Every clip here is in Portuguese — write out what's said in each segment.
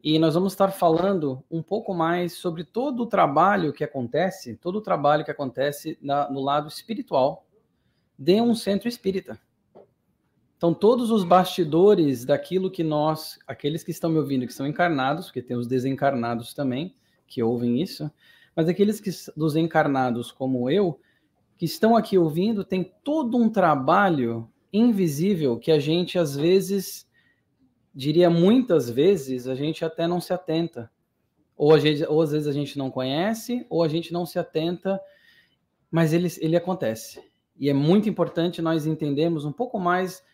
E nós vamos estar falando um pouco mais sobre todo o trabalho que acontece, no lado espiritual de um centro espírita. Então, todos os bastidores daquilo que nós, aqueles que estão me ouvindo, que são encarnados, porque tem os desencarnados também, que ouvem isso, mas aqueles dos encarnados como eu, que estão aqui ouvindo, tem todo um trabalho invisível que a gente, às vezes, diria muitas vezes, a gente até não se atenta. Ou às vezes a gente não conhece, ou a gente não se atenta, mas ele acontece. E é muito importante nós entendermos um pouco mais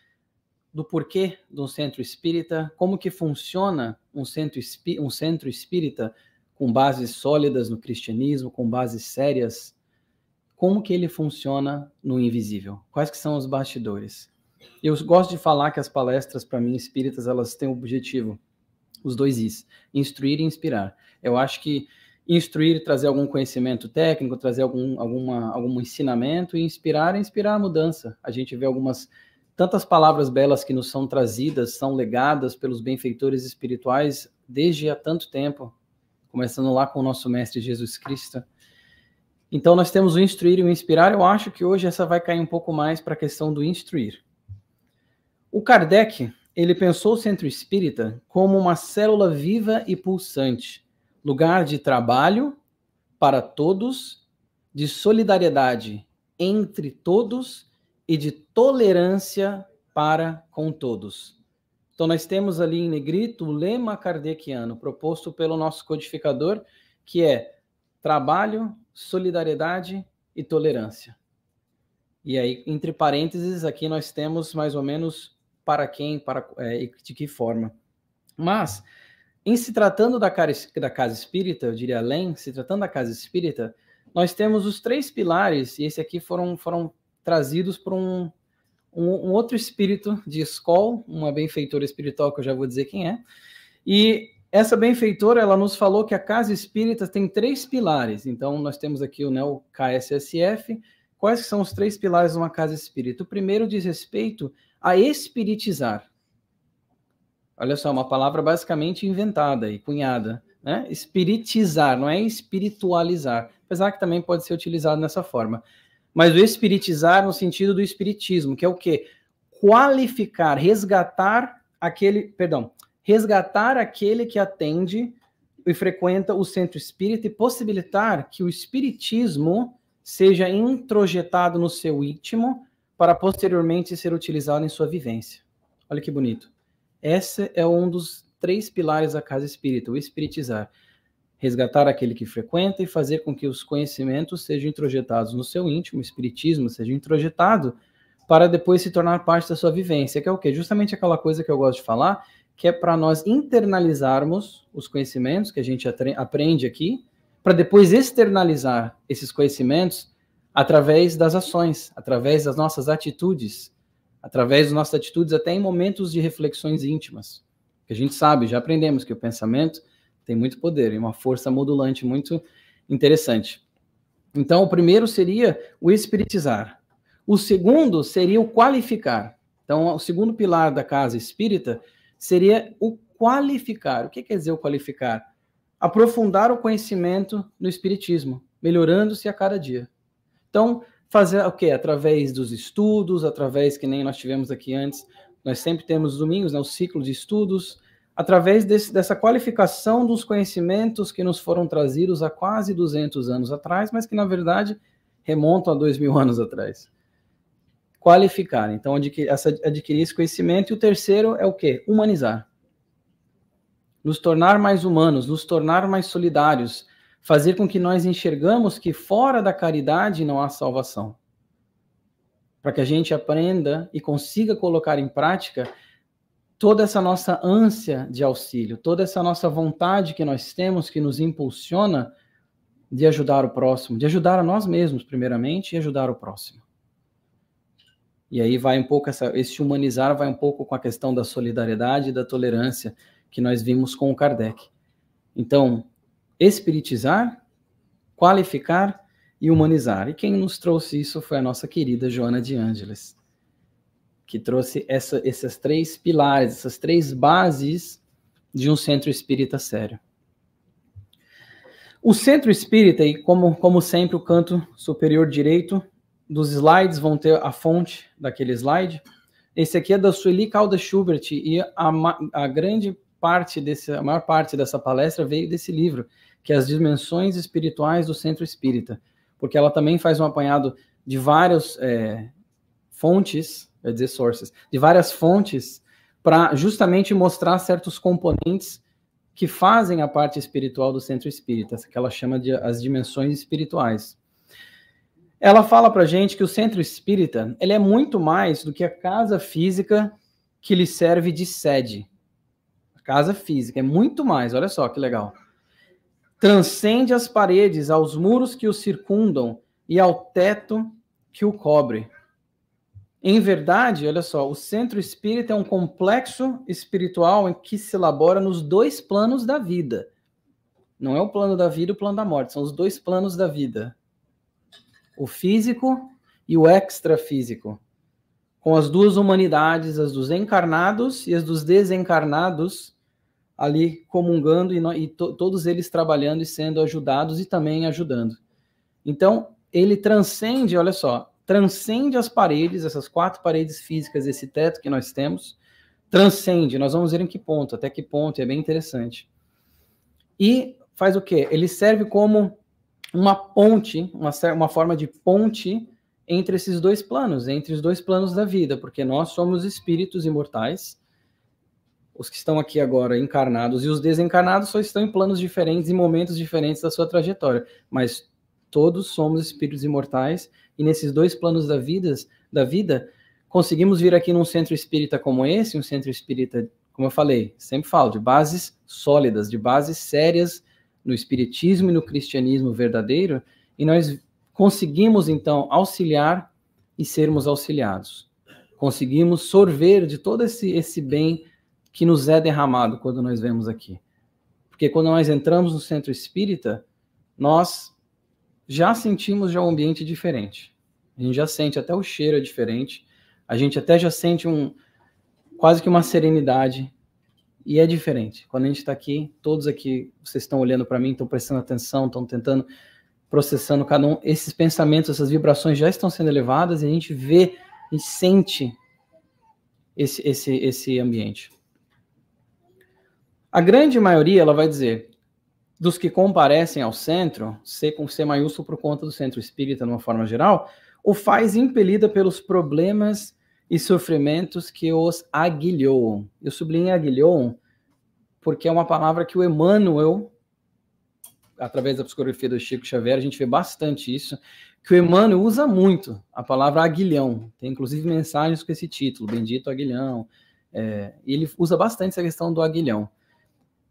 do porquê de um centro espírita, como que funciona um centro espírita com bases sólidas no cristianismo, com bases sérias, como que ele funciona no invisível, quais que são os bastidores. Eu gosto de falar que as palestras, para mim, espíritas, elas têm o objetivo, os dois Is, instruir e inspirar. Eu acho que instruir, trazer algum conhecimento técnico, trazer algum ensinamento, e inspirar a mudança. A gente vê tantas palavras belas que nos são trazidas, são legadas pelos benfeitores espirituais desde há tanto tempo, começando lá com o nosso Mestre Jesus Cristo. Então nós temos o instruir e o inspirar. Eu acho que hoje essa vai cair um pouco mais para a questão do instruir. O Kardec, ele pensou o centro espírita como uma célula viva e pulsante, lugar de trabalho para todos, de solidariedade entre todos e de tolerância para com todos. Então nós temos ali em negrito o lema kardeciano proposto pelo nosso codificador, que é trabalho, solidariedade e tolerância. E aí, entre parênteses, aqui nós temos mais ou menos para quem, e de que forma. Mas, em se tratando da casa espírita, eu diria além, se tratando da casa espírita, nós temos os 3 pilares, e esse aqui foram trazidos por um outro espírito de escola, uma benfeitora espiritual que eu já vou dizer quem é, e essa benfeitora, ela nos falou que a casa espírita tem 3 pilares. Então, nós temos aqui o KSSF. Quais são os 3 pilares de uma casa espírita? O primeiro diz respeito a espiritizar. Olha só, uma palavra basicamente inventada e cunhada, né? Espiritizar, não é espiritualizar, apesar que também pode ser utilizado dessa forma. Mas o espiritizar no sentido do espiritismo, que é o quê? Qualificar, resgatar aquele que atende e frequenta o centro espírita e possibilitar que o espiritismo seja introjetado no seu íntimo para posteriormente ser utilizado em sua vivência. Olha que bonito. Esse é um dos 3 pilares da casa espírita, o espiritizar. Resgatar aquele que frequenta e fazer com que os conhecimentos sejam introjetados no seu íntimo, o espiritismo seja introjetado para depois se tornar parte da sua vivência, que é o quê? Justamente aquela coisa que eu gosto de falar, que é para nós internalizarmos os conhecimentos que a gente aprende aqui, para depois externalizar esses conhecimentos através das ações, através das nossas atitudes, através das nossas atitudes até em momentos de reflexões íntimas. Que a gente sabe, já aprendemos que o pensamento tem muito poder e uma força modulante muito interessante. Então, o primeiro seria o espiritizar. O segundo seria o qualificar. Então, o segundo pilar da casa espírita seria o qualificar. O que quer dizer o qualificar? Aprofundar o conhecimento no espiritismo, melhorando-se a cada dia. Então, fazer o quê? Através dos estudos, através, que nem nós tivemos aqui antes, nós sempre temos domingos, né, o ciclo de estudos, através dessa qualificação dos conhecimentos que nos foram trazidos há quase 200 anos atrás, mas que, na verdade, remontam a 2000 anos atrás. Qualificar, então, adquirir esse conhecimento. E o terceiro é o quê? Humanizar. Nos tornar mais humanos, nos tornar mais solidários, fazer com que nós enxergamos que fora da caridade não há salvação. Para que a gente aprenda e consiga colocar em prática toda essa nossa ânsia de auxílio, toda essa nossa vontade que nós temos, que nos impulsiona de ajudar o próximo, de ajudar a nós mesmos, primeiramente, e ajudar o próximo. E aí vai um pouco, esse humanizar vai um pouco com a questão da solidariedade e da tolerância que nós vimos com o Kardec. Então, espiritizar, qualificar e humanizar. E quem nos trouxe isso foi a nossa querida Joana de Ângeles, que trouxe esses 3 pilares, essas 3 bases de um centro espírita sério. O centro espírita, e como sempre o canto superior direito dos slides vão ter a fonte daquele slide. Esse aqui é da Sueli Caldas Schubert, e a grande parte a maior parte dessa palestra veio desse livro, que é As Dimensões Espirituais do Centro Espírita, porque ela também faz um apanhado de várias fontes, quer dizer, sources, de várias fontes, para justamente mostrar certos componentes que fazem a parte espiritual do centro espírita, que ela chama de as dimensões espirituais. Ela fala para a gente que o centro espírita ele é muito mais do que a casa física que lhe serve de sede. A casa física é muito mais, olha só que legal. Transcende as paredes, aos muros que o circundam e ao teto que o cobre. Em verdade, olha só, o centro espírita é um complexo espiritual em que se elabora nos dois planos da vida. Não é o plano da vida e o plano da morte, são os dois planos da vida. O físico e o extrafísico. Com as duas humanidades, as dos encarnados e as dos desencarnados, ali comungando e todos eles trabalhando e sendo ajudados e também ajudando. Então, ele transcende, olha só, transcende as paredes, essas 4 paredes físicas, esse teto que nós temos, transcende, nós vamos ver em que ponto, até que ponto, é bem interessante. E faz o quê? Ele serve como uma ponte, uma forma de ponte entre esses dois planos, entre os dois planos da vida, porque nós somos espíritos imortais, os que estão aqui agora encarnados e os desencarnados só estão em planos diferentes, em momentos diferentes da sua trajetória, mas todos somos espíritos imortais e nesses dois planos da vida, conseguimos vir aqui num centro espírita como esse, um centro espírita, como eu falei, sempre falo, de bases sólidas, de bases sérias no espiritismo e no cristianismo verdadeiro, e nós conseguimos, então, auxiliar e sermos auxiliados. Conseguimos sorver de todo esse bem que nos é derramado quando nós vemos aqui. Porque quando nós entramos no centro espírita, nós já sentimos um ambiente diferente. A gente já sente até o cheiro é diferente, a gente até já sente quase que uma serenidade, e é diferente. Quando a gente está aqui, todos aqui, vocês estão olhando para mim, estão prestando atenção, estão tentando, processando cada um, esses pensamentos, essas vibrações já estão sendo elevadas, e a gente vê e sente esse ambiente. A grande maioria, ela vai dizer, dos que comparecem ao centro, C com C maiúsculo por conta do centro espírita, de uma forma geral, o faz impelida pelos problemas e sofrimentos que os aguilham. Eu sublinho aguilham porque é uma palavra que o Emmanuel, através da psicografia do Chico Xavier, a gente vê bastante isso, que o Emmanuel usa muito a palavra aguilhão. Tem inclusive mensagens com esse título, Bendito Aguilhão. E ele usa bastante essa questão do aguilhão.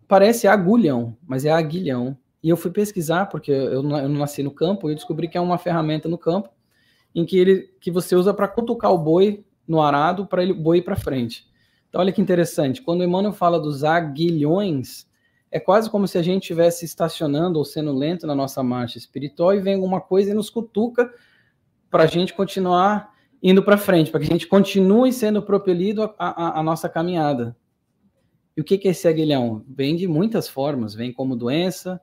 Parece agulhão, mas é aguilhão. E eu fui pesquisar, porque eu não nasci no campo, e eu descobri que é uma ferramenta no campo em que você usa para cutucar o boi no arado para o boi ir para frente. Então, olha que interessante. Quando o Emmanuel fala dos aguilhões, é quase como se a gente estivesse estacionando ou sendo lento na nossa marcha espiritual e vem alguma coisa e nos cutuca para a gente continuar indo para frente, para que a gente continue sendo propelido a nossa caminhada. E o que é esse aguilhão? Vem de muitas formas. Vem como doença,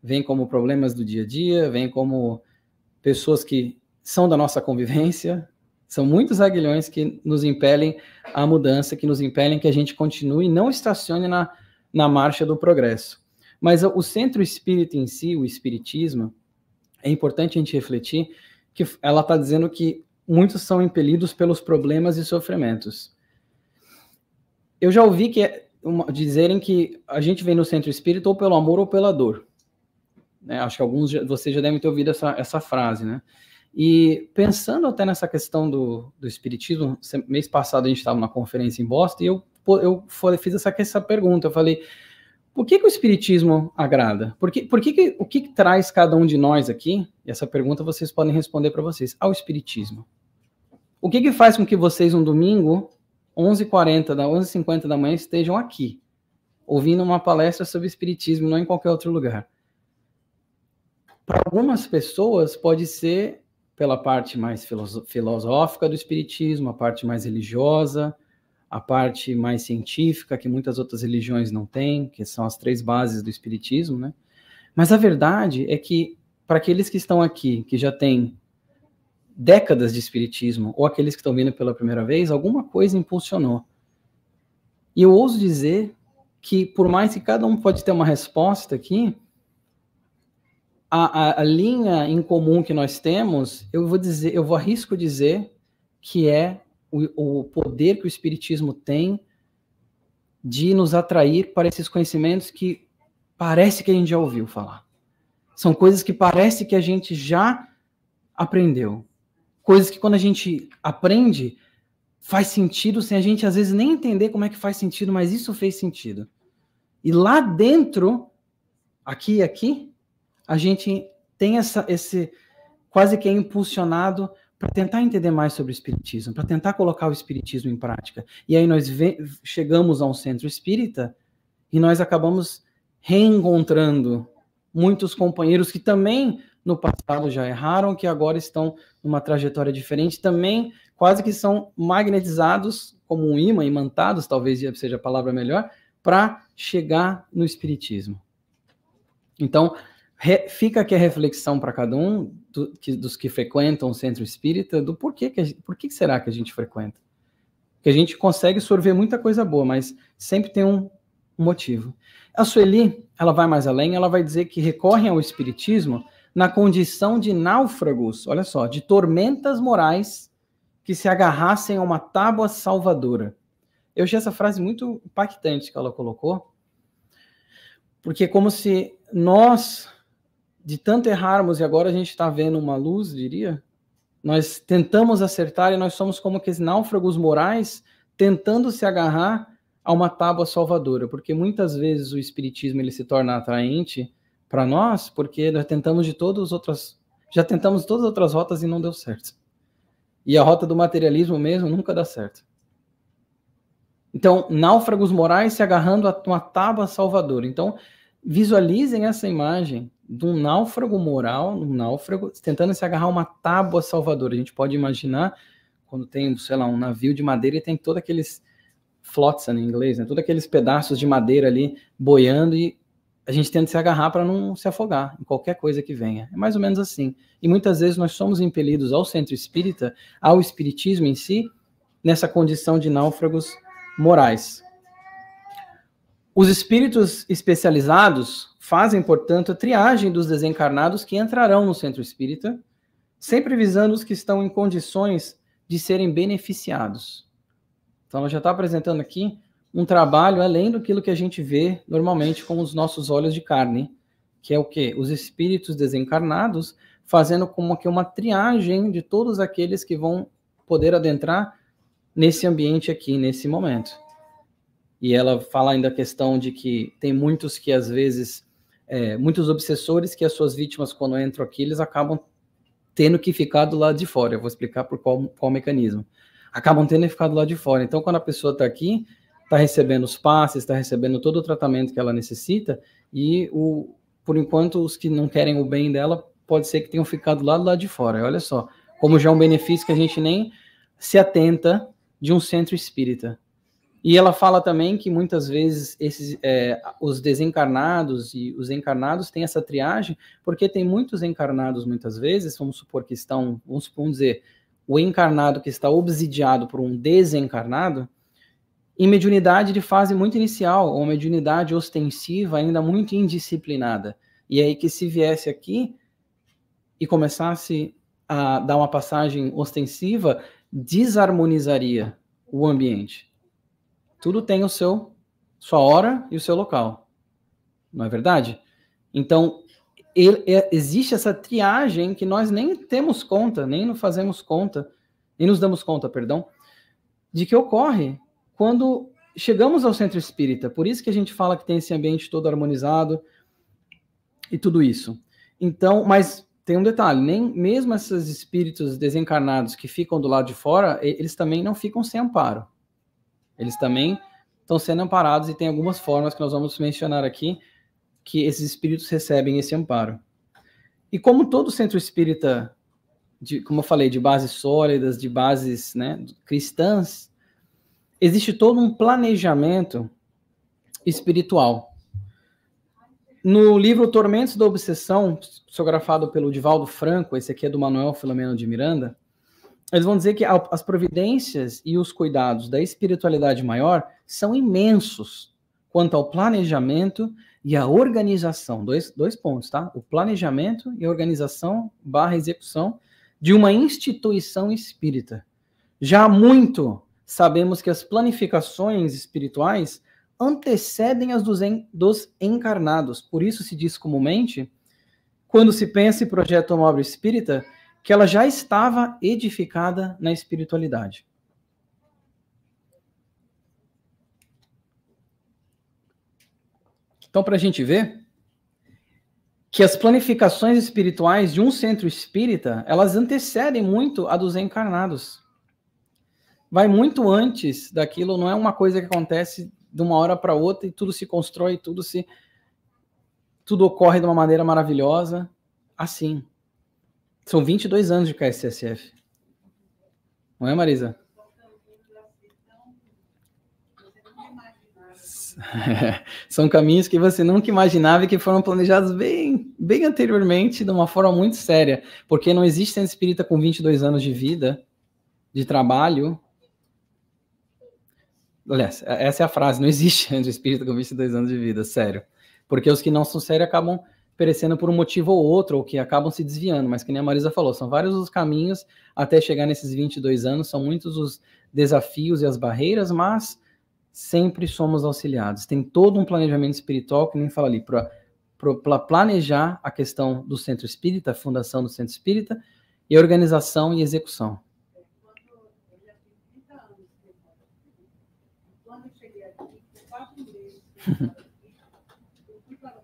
vem como problemas do dia a dia, vem como pessoas que são da nossa convivência. São muitos aguilhões que nos impelem à mudança, que nos impelem que a gente continue e não estacione na marcha do progresso. Mas o centro espírita em si, o espiritismo, é importante a gente refletir que ela está dizendo que muitos são impelidos pelos problemas e sofrimentos. Eu já ouvi dizerem que a gente vem no centro espírita ou pelo amor ou pela dor. Acho que alguns de vocês já devem ter ouvido essa frase, né? E pensando até nessa questão do espiritismo, mês passado a gente estava numa conferência em Boston e eu fiz essa pergunta, eu falei, por que o espiritismo agrada? O que traz cada um de nós aqui? E essa pergunta vocês podem responder para vocês, ao espiritismo. O que faz com que vocês um domingo, 11h50 da manhã, estejam aqui, ouvindo uma palestra sobre espiritismo, não em qualquer outro lugar? Para algumas pessoas pode ser pela parte mais filosófica do espiritismo, a parte mais religiosa, a parte mais científica, que muitas outras religiões não têm, que são as 3 bases do espiritismo, né? Mas a verdade é que, para aqueles que estão aqui, que já têm décadas de espiritismo, ou aqueles que estão vindo pela primeira vez, alguma coisa impulsionou. E eu ouso dizer que, por mais que cada um pode ter uma resposta aqui, a linha em comum que nós temos, eu vou arrisco dizer que é o poder que o espiritismo tem de nos atrair para esses conhecimentos que parece que a gente já ouviu falar. São coisas que parece que a gente já aprendeu. Coisas que quando a gente aprende, faz sentido sem a gente às vezes nem entender como é que faz sentido, mas isso fez sentido. E lá dentro, aqui e aqui, a gente tem esse quase que é impulsionado para tentar entender mais sobre o espiritismo, para tentar colocar o espiritismo em prática. E aí nós chegamos a um centro espírita e nós acabamos reencontrando muitos companheiros que também no passado já erraram, que agora estão numa trajetória diferente, também quase que são magnetizados como um imã, imantados, talvez seja a palavra melhor, para chegar no espiritismo. Então, fica aqui a reflexão para cada um dos que frequentam o centro espírita, do por que será que a gente frequenta? Porque a gente consegue sorver muita coisa boa, mas sempre tem um motivo. A Sueli, ela vai mais além, ela vai dizer que recorrem ao espiritismo na condição de náufragos, olha só, de tormentas morais que se agarrassem a uma tábua salvadora. Eu achei essa frase muito impactante que ela colocou, porque é como se nós, de tanto errarmos, e agora a gente está vendo uma luz, diria, nós tentamos acertar e nós somos como que náufragos morais tentando se agarrar a uma tábua salvadora, porque muitas vezes o espiritismo ele se torna atraente para nós, porque nós tentamos já tentamos todas as outras rotas e não deu certo. E a rota do materialismo mesmo nunca dá certo. Então, náufragos morais se agarrando a uma tábua salvadora. Então, visualizem essa imagem de um náufrago moral, um náufrago tentando se agarrar a uma tábua salvadora. A gente pode imaginar quando tem, sei lá, um navio de madeira e tem todos aqueles flotsam em inglês, né? Todos aqueles pedaços de madeira ali boiando e a gente tenta se agarrar para não se afogar em qualquer coisa que venha. É mais ou menos assim. E muitas vezes nós somos impelidos ao centro espírita, ao espiritismo em si, nessa condição de náufragos morais. Os espíritos especializados fazem, portanto, a triagem dos desencarnados que entrarão no centro espírita, sempre visando os que estão em condições de serem beneficiados. Então, ela já está apresentando aqui um trabalho além daquilo que a gente vê normalmente com os nossos olhos de carne, que é o quê? Os espíritos desencarnados fazendo como que uma triagem de todos aqueles que vão poder adentrar nesse ambiente aqui, nesse momento. E ela fala ainda a questão de que tem muitos que, às vezes, muitos obsessores que as suas vítimas, quando entram aqui, eles acabam tendo que ficar do lado de fora. Eu vou explicar por qual mecanismo. Acabam tendo que ficar do lado de fora. Então, quando a pessoa está aqui, está recebendo os passes, está recebendo todo o tratamento que ela necessita, e, por enquanto, os que não querem o bem dela, pode ser que tenham ficado lá do lado de fora. E olha só, como já é um benefício que a gente nem se atenta de um centro espírita. E ela fala também que muitas vezes os desencarnados e os encarnados têm essa triagem, porque tem muitos encarnados, muitas vezes, vamos supor que estão, vamos dizer, o encarnado que está obsidiado por um desencarnado, em mediunidade de fase muito inicial, ou mediunidade ostensiva, ainda muito indisciplinada. E aí que se viesse aqui e começasse a dar uma passagem ostensiva, desarmonizaria o ambiente. Tudo tem sua hora e o seu local. Não é verdade? Então, existe essa triagem que nós nem temos conta, nem nos fazemos conta, nem nos damos conta, perdão, de que ocorre quando chegamos ao centro espírita. Por isso que a gente fala que tem esse ambiente todo harmonizado e tudo isso. Então, mas tem um detalhe, nem mesmo esses espíritos desencarnados que ficam do lado de fora, eles também não ficam sem amparo. Eles também estão sendo amparados e tem algumas formas que nós vamos mencionar aqui que esses espíritos recebem esse amparo. E como todo centro espírita, como eu falei, de bases sólidas, de bases, né, cristãs, existe todo um planejamento espiritual. No livro Tormentos da Obsessão, psicografado pelo Divaldo Franco, esse aqui é do Manuel Filomeno de Miranda, eles vão dizer que as providências e os cuidados da espiritualidade maior são imensos quanto ao planejamento e a organização. Dois pontos, tá? O planejamento e a organização / execução de uma instituição espírita. Já há muito sabemos que as planificações espirituais antecedem as dos encarnados. Por isso se diz comumente, quando se pensa e projeta uma obra espírita, que ela já estava edificada na espiritualidade. Então, para a gente ver que as planificações espirituais de um centro espírita, elas antecedem muito a dos encarnados. Vai muito antes daquilo, não é uma coisa que acontece de uma hora para outra e tudo se constrói, tudo ocorre de uma maneira maravilhosa, assim. São 22 anos de KSSF. Não é, Marisa? São caminhos que você nunca imaginava e que foram planejados bem anteriormente, de uma forma muito séria. Porque não existe centro espírita com 22 anos de vida, de trabalho. Aliás, essa é a frase, não existe centro espírita com 22 anos de vida, sério. Porque os que não são sérios acabam perecendo por um motivo ou outro, ou que acabam se desviando, mas que nem a Marisa falou, são vários os caminhos até chegar nesses 22 anos, são muitos os desafios e as barreiras, mas sempre somos auxiliados. Tem todo um planejamento espiritual, que nem fala ali, para planejar a questão do centro espírita, a fundação do centro espírita, e a organização e execução. Quando eu cheguei aqui, por 4 meses, eu fui para o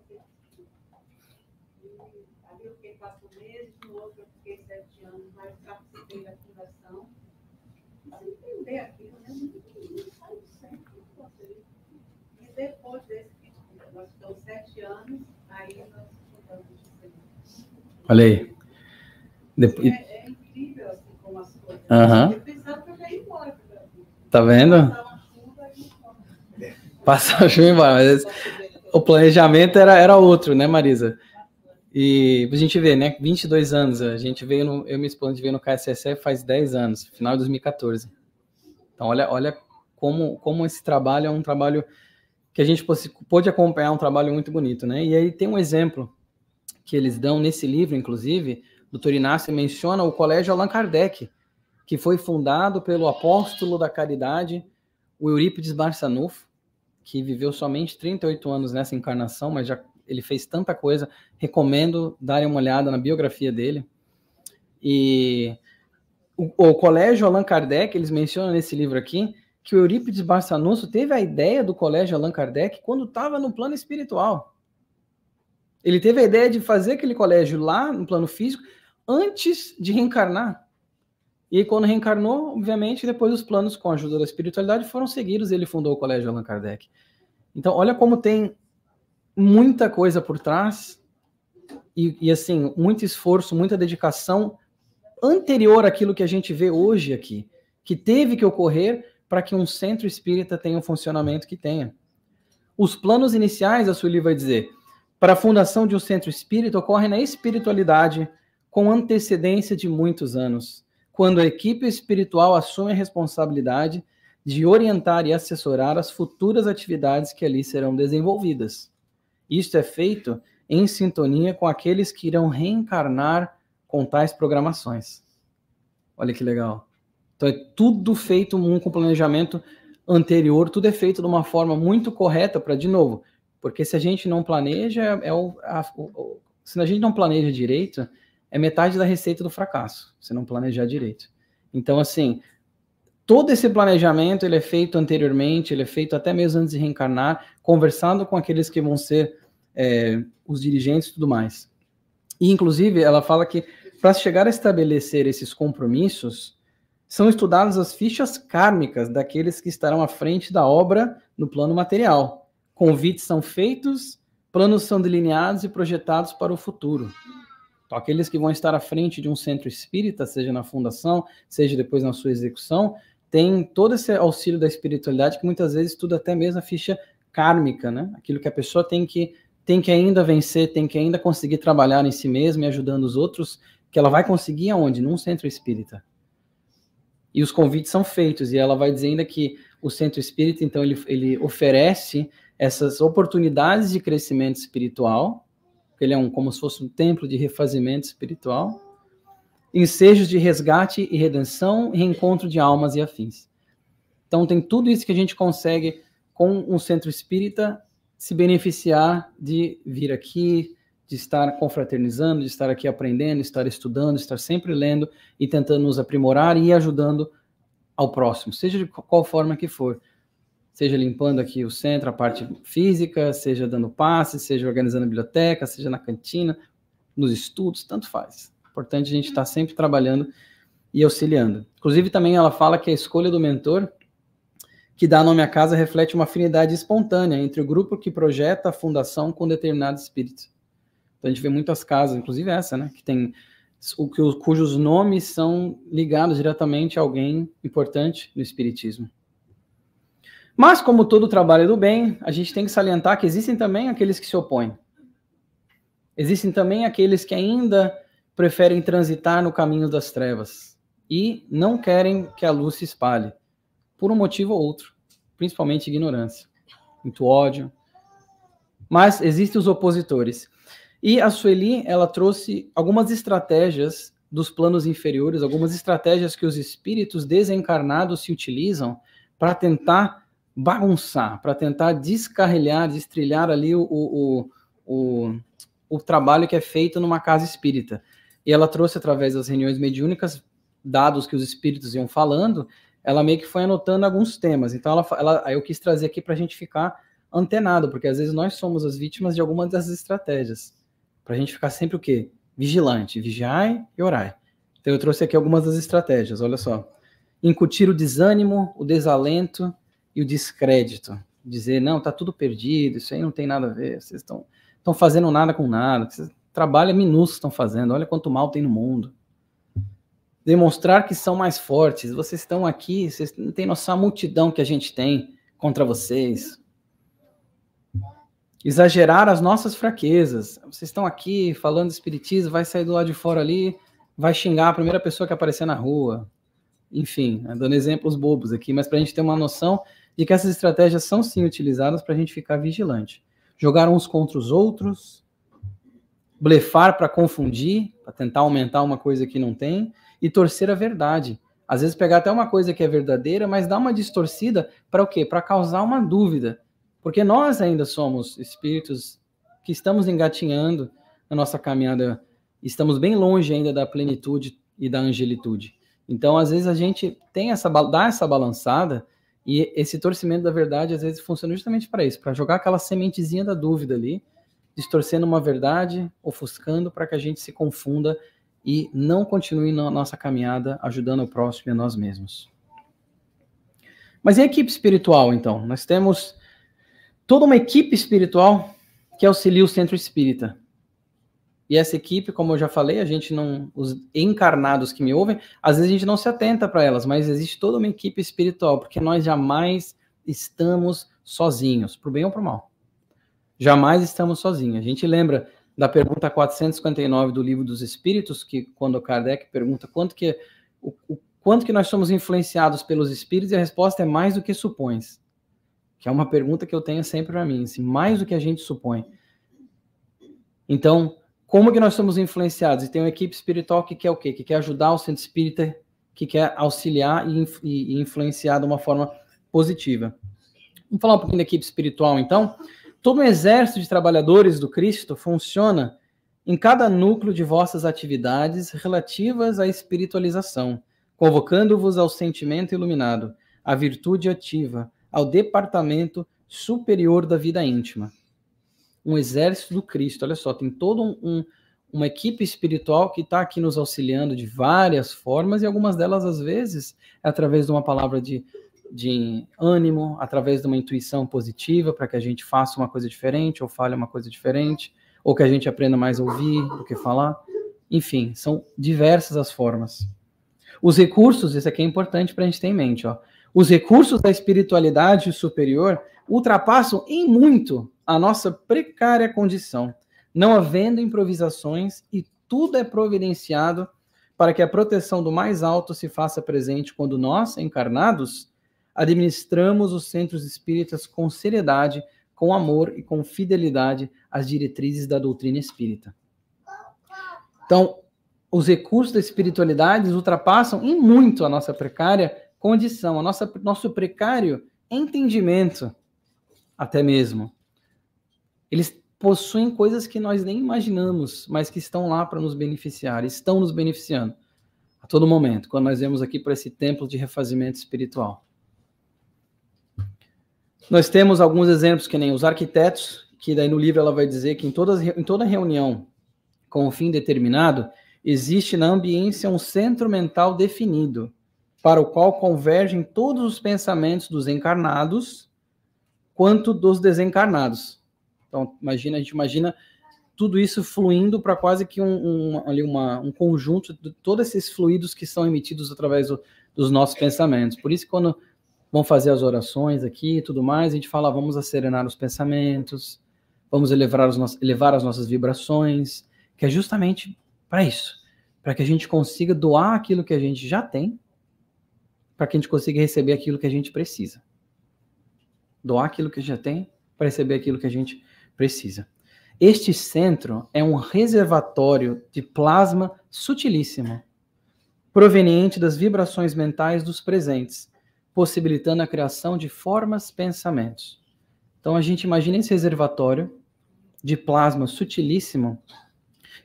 ali eu fiquei 4 meses, no outro eu fiquei 7 anos, mas participei da fundação. Sem entender aquilo, né? Não saiu sempre com vocês. E depois desse, nós ficamos 7 anos, aí nós fundamos o centro. Olha aí. Depois... É incrível assim como as coisas. Eu pensava que eu ia embora. Tá vendo? Passa a chuva embora, mas o planejamento era outro, né, Marisa? E a gente vê, né, 22 anos, eu e minha esposa, a gente veio no KSSF faz 10 anos, final de 2014. Então, olha como esse trabalho é um trabalho que a gente pôde acompanhar, um trabalho muito bonito, né? E aí tem um exemplo que eles dão nesse livro, inclusive, o Dr. Inácio menciona o Colégio Allan Kardec, que foi fundado pelo apóstolo da caridade, o Eurípides Barçanufo, que viveu somente 38 anos nessa encarnação, mas já ele fez tanta coisa. Recomendo darem uma olhada na biografia dele. E o Colégio Allan Kardec, eles mencionam nesse livro aqui, que o Eurípides Barçanufo teve a ideia do Colégio Allan Kardec quando estava no plano espiritual. Ele teve a ideia de fazer aquele colégio lá, no plano físico, antes de reencarnar. E quando reencarnou, obviamente, depois os planos com a ajuda da espiritualidade foram seguidos e ele fundou o Colégio Allan Kardec. Então, olha como tem muita coisa por trás e assim, muito esforço, muita dedicação anterior àquilo que a gente vê hoje aqui, que teve que ocorrer para que um centro espírita tenha o funcionamento que tenha. Os planos iniciais, a Sueli vai dizer, para a fundação de um centro espírita ocorrem na espiritualidade com antecedência de muitos anos, quando a equipe espiritual assume a responsabilidade de orientar e assessorar as futuras atividades que ali serão desenvolvidas. Isto é feito em sintonia com aqueles que irão reencarnar com tais programações. Olha que legal. Então é tudo feito com planejamento anterior, tudo é feito de uma forma muito correta para, de novo, porque se a gente não planeja, se a gente não planeja direito, é metade da receita do fracasso, se não planejar direito. Então, assim, todo esse planejamento, ele é feito anteriormente, ele é feito até mesmo antes de reencarnar, conversando com aqueles que vão ser os dirigentes e tudo mais. E, inclusive, ela fala que para chegar a estabelecer esses compromissos, são estudadas as fichas kármicas daqueles que estarão à frente da obra no plano material. Convites são feitos, planos são delineados e projetados para o futuro. Então, aqueles que vão estar à frente de um centro espírita, seja na fundação, seja depois na sua execução, tem todo esse auxílio da espiritualidade que muitas vezes estuda até mesmo a ficha kármica, né? Aquilo que a pessoa tem que ainda vencer, tem que ainda conseguir trabalhar em si mesma e ajudando os outros, que ela vai conseguir aonde? Num centro espírita. E os convites são feitos, e ela vai dizer ainda que o centro espírita, então, ele oferece essas oportunidades de crescimento espiritual, ele é como se fosse um templo de refazimento espiritual, ensejos de resgate e redenção, reencontro de almas e afins. Então tem tudo isso que a gente consegue com um centro espírita se beneficiar de vir aqui, de estar confraternizando, de estar aqui aprendendo, de estar estudando, de estar sempre lendo e tentando nos aprimorar e ajudando ao próximo, seja de qual forma que for. Seja limpando aqui o centro, a parte física, seja dando passe, seja organizando a biblioteca, seja na cantina, nos estudos, tanto faz. Importante a gente estar sempre trabalhando e auxiliando. Inclusive, também ela fala que a escolha do mentor que dá nome à casa reflete uma afinidade espontânea entre o grupo que projeta a fundação com determinado espírito. Então, a gente vê muitas casas, inclusive essa, né, que tem cujos nomes são ligados diretamente a alguém importante no espiritismo. Mas, como todo trabalho do bem, a gente tem que salientar que existem também aqueles que se opõem. Existem também aqueles que ainda preferem transitar no caminho das trevas e não querem que a luz se espalhe, por um motivo ou outro, principalmente ignorância, muito ódio. Mas existem os opositores. E a Sueli, ela trouxe algumas estratégias dos planos inferiores, algumas estratégias que os espíritos desencarnados se utilizam para tentar bagunçar, para tentar descarrilhar, destrilhar ali o trabalho que é feito numa casa espírita. E ela trouxe, através das reuniões mediúnicas, dados que os espíritos iam falando, ela meio que foi anotando alguns temas. Então, eu quis trazer aqui para a gente ficar antenado, porque às vezes nós somos as vítimas de algumas dessas estratégias. Para a gente ficar sempre o quê? Vigilante, vigiai e orai. Então, eu trouxe aqui algumas das estratégias, olha só. Incutir o desânimo, o desalento e o descrédito. Dizer, não, tá tudo perdido, isso aí não tem nada a ver, vocês estão fazendo nada com nada, trabalho é minúsculo que estão fazendo, olha quanto mal tem no mundo. Demonstrar que são mais fortes, vocês estão aqui, vocês não têm noção da multidão que a gente tem contra vocês. Exagerar as nossas fraquezas, vocês estão aqui falando de espiritismo, vai sair do lado de fora ali, vai xingar a primeira pessoa que aparecer na rua. Enfim, dando exemplos bobos aqui, mas para a gente ter uma noção de que essas estratégias são sim utilizadas para a gente ficar vigilante. Jogar uns contra os outros, blefar para confundir, para tentar aumentar uma coisa que não tem, e torcer a verdade. Às vezes pegar até uma coisa que é verdadeira, mas dar uma distorcida para o quê? Para causar uma dúvida. Porque nós ainda somos espíritos que estamos engatinhando na nossa caminhada, estamos bem longe ainda da plenitude e da angelitude. Então, às vezes, a gente dá essa balançada, e esse torcimento da verdade, às vezes, funciona justamente para isso, para jogar aquela sementezinha da dúvida ali, distorcendo uma verdade, ofuscando, para que a gente se confunda e não continue na nossa caminhada ajudando o próximo e a nós mesmos. Mas e a equipe espiritual, então? Nós temos toda uma equipe espiritual que auxilia o centro espírita. E essa equipe, como eu já falei, a gente não, os encarnados que me ouvem, às vezes a gente não se atenta para elas, mas existe toda uma equipe espiritual, porque nós jamais estamos sozinhos, pro bem ou pro mal. Jamais estamos sozinhos. A gente lembra da pergunta 459 do Livro dos Espíritos, que quando Kardec pergunta quanto que nós somos influenciados pelos espíritos, e a resposta é mais do que supões. Que é uma pergunta que eu tenho sempre para mim, assim, mais do que a gente supõe. Então, como que nós somos influenciados? E tem uma equipe espiritual que quer o quê? Que quer ajudar o centro espírita, que quer auxiliar e influenciar de uma forma positiva. Vamos falar um pouquinho da equipe espiritual, então. Todo um exército de trabalhadores do Cristo funciona em cada núcleo de vossas atividades relativas à espiritualização, convocando-vos ao sentimento iluminado, à virtude ativa, ao departamento superior da vida íntima. Um exército do Cristo, olha só, tem toda uma equipe espiritual que está aqui nos auxiliando de várias formas, e algumas delas, às vezes, é através de uma palavra de ânimo, através de uma intuição positiva, para que a gente faça uma coisa diferente, ou fale uma coisa diferente, ou que a gente aprenda mais a ouvir do que falar. Enfim, são diversas as formas. Os recursos, isso aqui é importante para a gente ter em mente, ó. Os recursos da espiritualidade superior ultrapassam em muito a nossa precária condição, não havendo improvisações, e tudo é providenciado para que a proteção do mais alto se faça presente quando nós, encarnados, administramos os centros espíritas com seriedade, com amor e com fidelidade às diretrizes da doutrina espírita. Então, os recursos da espiritualidade ultrapassam em muito a nossa precária condição, nosso precário entendimento, até mesmo. Eles possuem coisas que nós nem imaginamos, mas que estão lá para nos beneficiar, estão nos beneficiando a todo momento, quando nós vemos aqui para esse templo de refazimento espiritual. Nós temos alguns exemplos, que nem os arquitetos, que daí no livro ela vai dizer que em toda reunião com um fim determinado, existe na ambiência um centro mental definido, para o qual convergem todos os pensamentos dos encarnados quanto dos desencarnados. Então, a gente imagina tudo isso fluindo para quase que um conjunto de todos esses fluidos que são emitidos através dos nossos pensamentos. Por isso, quando vão fazer as orações aqui e tudo mais, a gente fala, vamos acerenar os pensamentos, vamos elevar as nossas vibrações, que é justamente para isso, para que a gente consiga doar aquilo que a gente já tem, para que a gente consiga receber aquilo que a gente precisa. Doar aquilo que já tem, para receber aquilo que a gente precisa. Este centro é um reservatório de plasma sutilíssimo, proveniente das vibrações mentais dos presentes, possibilitando a criação de formas, pensamentos. Então a gente imagina esse reservatório de plasma sutilíssimo,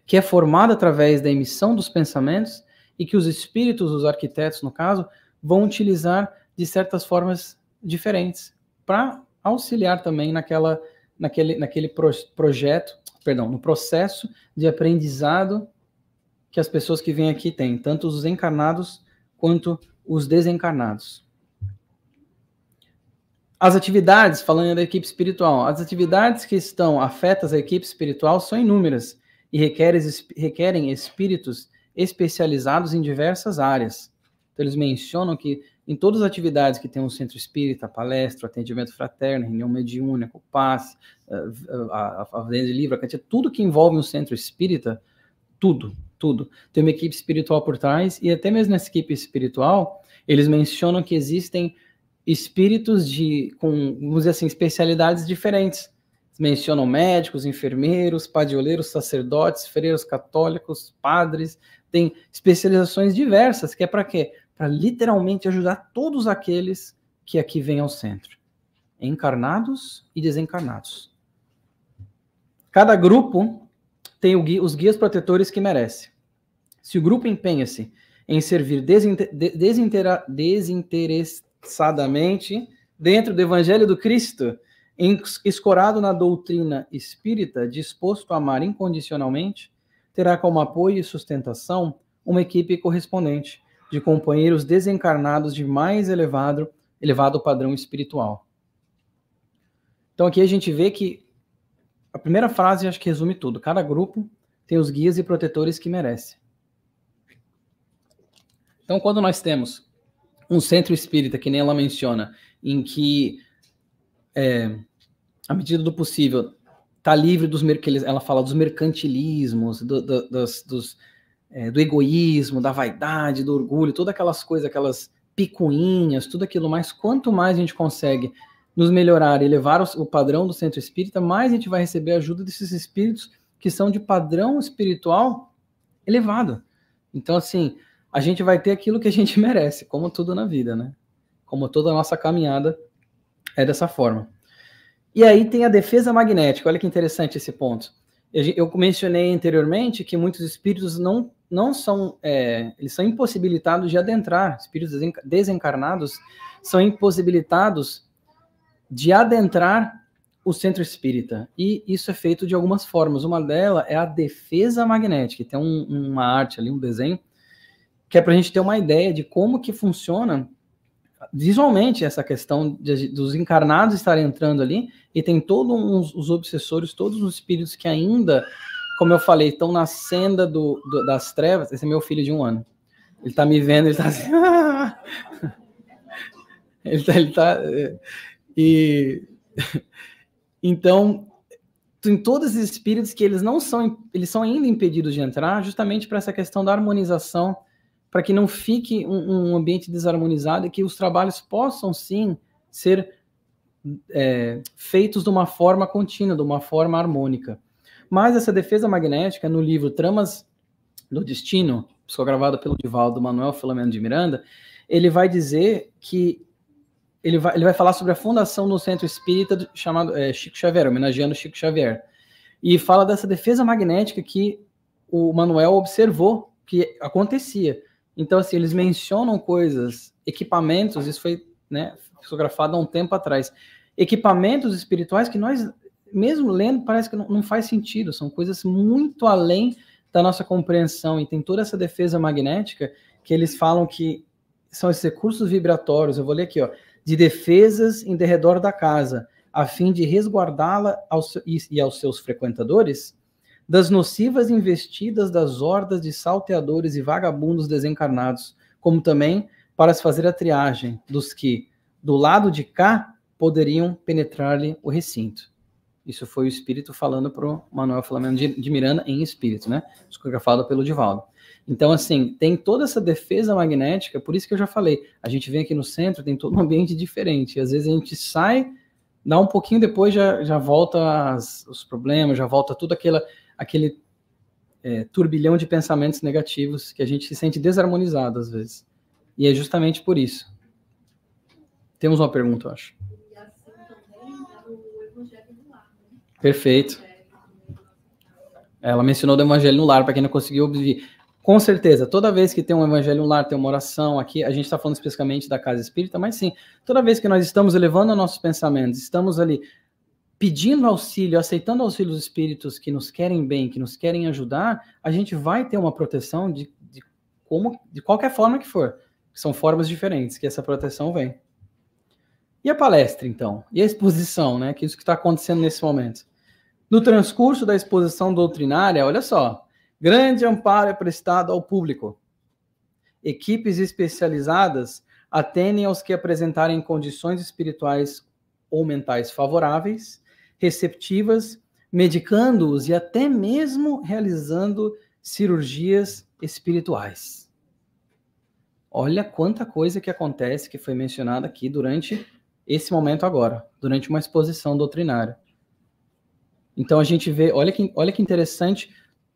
que é formado através da emissão dos pensamentos e que os espíritos, os arquitetos no caso, vão utilizar de certas formas diferentes para auxiliar também naquele projeto, no processo de aprendizado que as pessoas que vêm aqui têm, tanto os encarnados quanto os desencarnados. As atividades, falando da equipe espiritual, as atividades que estão afetas à equipe espiritual são inúmeras e requerem espíritos especializados em diversas áreas. Então, eles mencionam que em todas as atividades que tem um centro espírita, palestra, atendimento fraterno, reunião mediúnica, o passe, a venda de livro, tudo que envolve um centro espírita, tudo. Tem uma equipe espiritual por trás, e até mesmo nessa equipe espiritual, eles mencionam que existem espíritos com, vamos dizer assim, especialidades diferentes. Eles mencionam médicos, enfermeiros, padioleiros, sacerdotes, freiros católicos, padres, tem especializações diversas, que é para quê? Para literalmente ajudar todos aqueles que aqui vêm ao centro, encarnados e desencarnados. Cada grupo tem os guias protetores que merece. Se o grupo empenha-se em servir desinteressadamente dentro do Evangelho do Cristo, escorado na doutrina espírita, disposto a amar incondicionalmente, terá como apoio e sustentação uma equipe correspondente, de companheiros desencarnados de mais elevado padrão espiritual. Então aqui a gente vê que a primeira frase acho que resume tudo. Cada grupo tem os guias e protetores que merece. Então quando nós temos um centro espírita, que nem ela menciona, em que, à medida do possível, está livre ela fala dos mercantilismos, do egoísmo, da vaidade, do orgulho, todas aquelas coisas, aquelas picuinhas, tudo aquilo mais. Quanto mais a gente consegue nos melhorar e elevar o padrão do centro espírita, mais a gente vai receber a ajuda desses espíritos que são de padrão espiritual elevado. Então, assim, a gente vai ter aquilo que a gente merece, como tudo na vida, né? Como toda a nossa caminhada é dessa forma. E aí tem a defesa magnética. Olha que interessante esse ponto. Eu mencionei anteriormente que muitos espíritos não são, eles são impossibilitados de adentrar, espíritos desencarnados são impossibilitados de adentrar o centro espírita. E isso é feito de algumas formas. Uma delas é a defesa magnética. Tem uma arte ali, um desenho, que é para a gente ter uma ideia de como que funciona visualmente essa questão dos encarnados estarem entrando ali, e tem todos os obsessores, todos os espíritos que ainda, como eu falei, estão na senda das trevas. Esse é meu filho de 1 ano. Ele tá me vendo, ele tá assim... ele tá... E... Então, tem todos esses espíritos que eles são ainda impedidos de entrar, justamente para essa questão da harmonização, para que não fique um ambiente desarmonizado e que os trabalhos possam, sim, ser feitos de uma forma contínua, de uma forma harmônica. Mas essa defesa magnética, no livro Tramas do Destino, psicografado pelo Divaldo Manuel Filomeno de Miranda, ele vai dizer que ele vai falar sobre a fundação do centro espírita chamado Chico Xavier, homenageando Chico Xavier. E fala dessa defesa magnética que o Manuel observou que acontecia. Então, assim, eles mencionam coisas, equipamentos, isso foi, né, psicografado há um tempo atrás, equipamentos espirituais que nós, mesmo lendo, parece que não faz sentido, são coisas muito além da nossa compreensão, e tem toda essa defesa magnética que eles falam que são esses recursos vibratórios, eu vou ler aqui, ó, de defesas em derredor da casa, a fim de resguardá-la e aos seus frequentadores das nocivas investidas das hordas de salteadores e vagabundos desencarnados, como também para se fazer a triagem dos que, do lado de cá, poderiam penetrar-lhe o recinto. Isso foi o espírito falando para o Manuel Filomeno de Miranda em espírito, né? Psicografado pelo Divaldo. Então, assim, tem toda essa defesa magnética, por isso que eu já falei, a gente vem aqui no centro, tem todo um ambiente diferente, e às vezes a gente sai, dá um pouquinho depois, já volta os problemas, já volta tudo aquele turbilhão de pensamentos negativos que a gente se sente desarmonizado às vezes. E é justamente por isso. Temos uma pergunta, eu acho. E assim também o Evangelho no Lar, né? Perfeito. Ela mencionou do Evangelho no Lar, para quem não conseguiu ouvir. Com certeza, toda vez que tem um Evangelho no Lar, tem uma oração aqui, a gente está falando especificamente da Casa Espírita, mas sim, toda vez que nós estamos elevando nossos pensamentos, estamos ali pedindo auxílio, aceitando auxílio dos espíritos que nos querem bem, que nos querem ajudar, a gente vai ter uma proteção de qualquer forma que for. São formas diferentes que essa proteção vem. E a palestra, então? E a exposição, né? Que é isso que está acontecendo nesse momento. No transcurso da exposição doutrinária, olha só, grande amparo é prestado ao público. Equipes especializadas atendem aos que apresentarem condições espirituais ou mentais favoráveis, receptivas, medicando-os e até mesmo realizando cirurgias espirituais. Olha quanta coisa que acontece, que foi mencionada aqui durante esse momento agora, durante uma exposição doutrinária. Então a gente vê, olha que interessante,